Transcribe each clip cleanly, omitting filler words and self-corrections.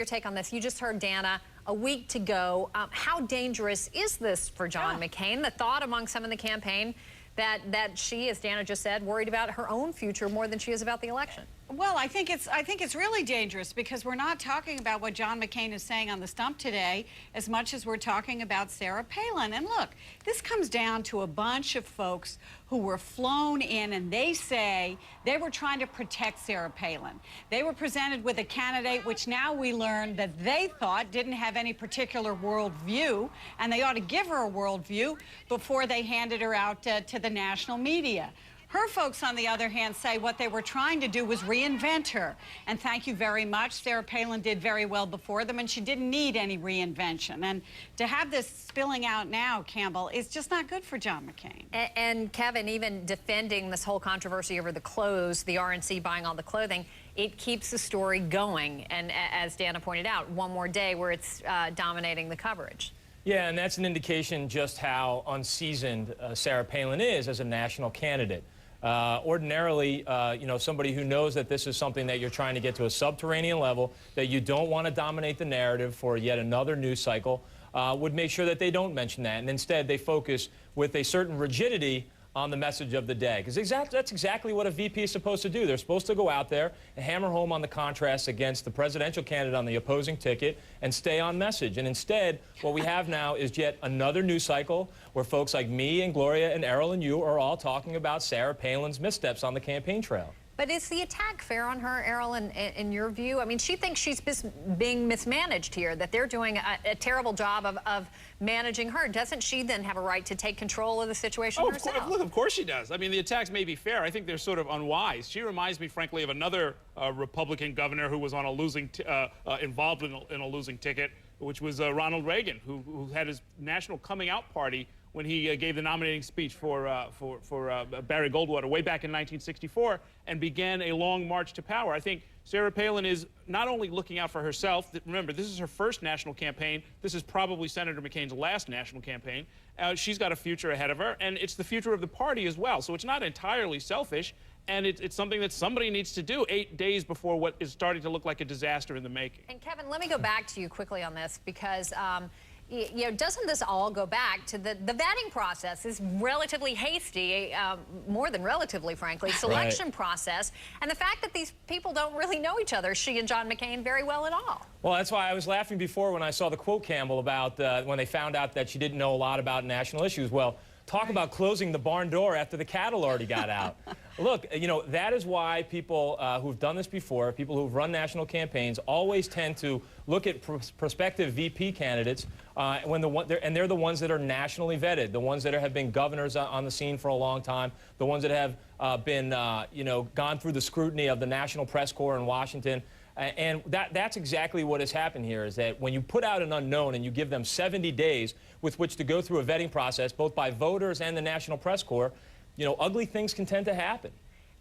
Your take on this. You just heard Dana, a week to go. How dangerous is this for John McCain? The thought among some in the campaign that she, as Dana just said, worried about her own future more than she is about the election. Well, I think it's really dangerous because we're not talking about what John McCain is saying on the stump today as much as we're talking about Sarah Palin. And look, this comes down to a bunch of folks who were flown in, and they say they were trying to protect Sarah Palin. They were presented with a candidate which now we learn that they thought didn't have any particular worldview, and they ought to give her a worldview before they handed her out to the national media. Her folks, on the other hand, say what they were trying to do was reinvent her. And thank you very much. Sarah Palin did very well before them, and she didn't need any reinvention. And to have this spilling out now, Campbell, is just not good for John McCain. And Kevin, even defending this whole controversy over the clothes, the RNC buying all the clothing, it keeps the story going. And as Dana pointed out, one more day where it's dominating the coverage. Yeah, and that's an indication just how unseasoned Sarah Palin is as a national candidate. Ordinarily, you know, somebody who knows that this is something that you're trying to get to a subterranean level, that you don't want to dominate the narrative for yet another news cycle, would make sure that they don't mention that. And instead, they focus with a certain rigidity on the message of the day. Because that's exactly what a VP is supposed to do. They're supposed to go out there and hammer home on the contrast against the presidential candidate on the opposing ticket and stay on message. And instead, what we have now is yet another news cycle where folks like me and Gloria and Errol and you are all talking about Sarah Palin's missteps on the campaign trail. But is the attack fair on her, Errol, in your view? I mean, she thinks she's being mismanaged here, that they're doing a terrible job of managing her. Doesn't she then have a right to take control of the situation herself? Of course she does. I mean, the attacks may be fair. I think they're sort of unwise. She reminds me, frankly, of another Republican governor who was on a losing, involved in a losing ticket, which was Ronald Reagan, who had his national coming out party when he gave the nominating speech for Barry Goldwater way back in 1964 and began a long march to power. I think Sarah Palin is not only looking out for herself. Remember, this is her first national campaign. This is probably Senator McCain's last national campaign. She's got a future ahead of her, and it's the future of the party as well. So it's not entirely selfish, and it's something that somebody needs to do 8 days before what is starting to look like a disaster in the making. And Kevin, let me go back to you quickly on this because you know, doesn't this all go back to the vetting process is relatively hasty, more than relatively, frankly, selection process, and the fact that these people don't really know each other, she and John McCain, very well at all. Well, that's why I was laughing before when I saw the quote, Campbell, about when they found out that she didn't know a lot about national issues. Well, talk about closing the barn door after the cattle already got out. Look, you know, that is why people who've done this before, people who've run national campaigns, always tend to look at prospective VP candidates when they're the ones that are nationally vetted, the ones that have been governors on the scene for a long time, the ones that have been, you know, gone through the scrutiny of the National Press Corps in Washington. And that's exactly what has happened here, is that when you put out an unknown and you give them 70 days with which to go through a vetting process, both by voters and the National Press Corps, you know, ugly things can tend to happen.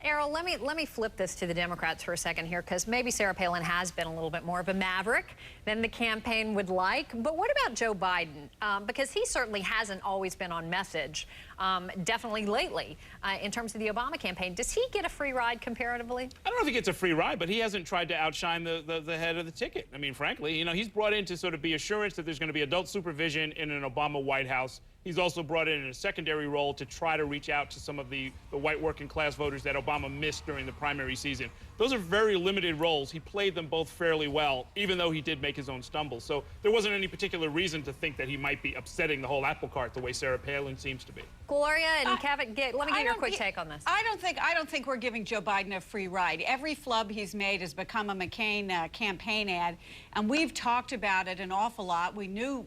Errol, let me flip this to the Democrats for a second here, because maybe Sarah Palin has been a little bit more of a maverick than the campaign would like. But what about Joe Biden? Because he certainly hasn't always been on message, definitely lately, in terms of the Obama campaign. Does he get a free ride comparatively? I don't know if he gets a free ride, but he hasn't tried to outshine the head of the ticket. I mean, frankly, you know, he's brought in to sort of be assurance that there's going to be adult supervision in an Obama White House. He's also brought in a secondary role to try to reach out to some of the white working class voters that Obama missed during the primary season. Those are very limited roles. He played them both fairly well, even though he did make his own stumbles. So there wasn't any particular reason to think that he might be upsetting the whole apple cart the way Sarah Palin seems to be. Gloria and Kevin, let me get your quick take on this. I don't think we're giving Joe Biden a free ride. Every flub he's made has become a McCain campaign ad, and we've talked about it an awful lot. We knew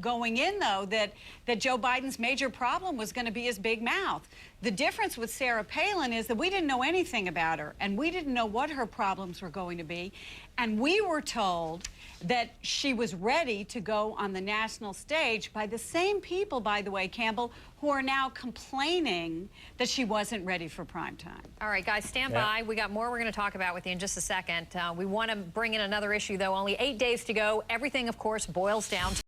going in, though, that Joe Biden's major problem was going to be his big mouth. The difference with Sarah Palin is that we didn't know anything about her, and we didn't know what her problems were going to be. And we were told that she was ready to go on the national stage by the same people, by the way, Campbell, who are now complaining that she wasn't ready for prime time. All right, guys, stand by. We got more we're going to talk about with you in just a second. We want to bring in another issue, though. Only 8 days to go. Everything, of course, boils down to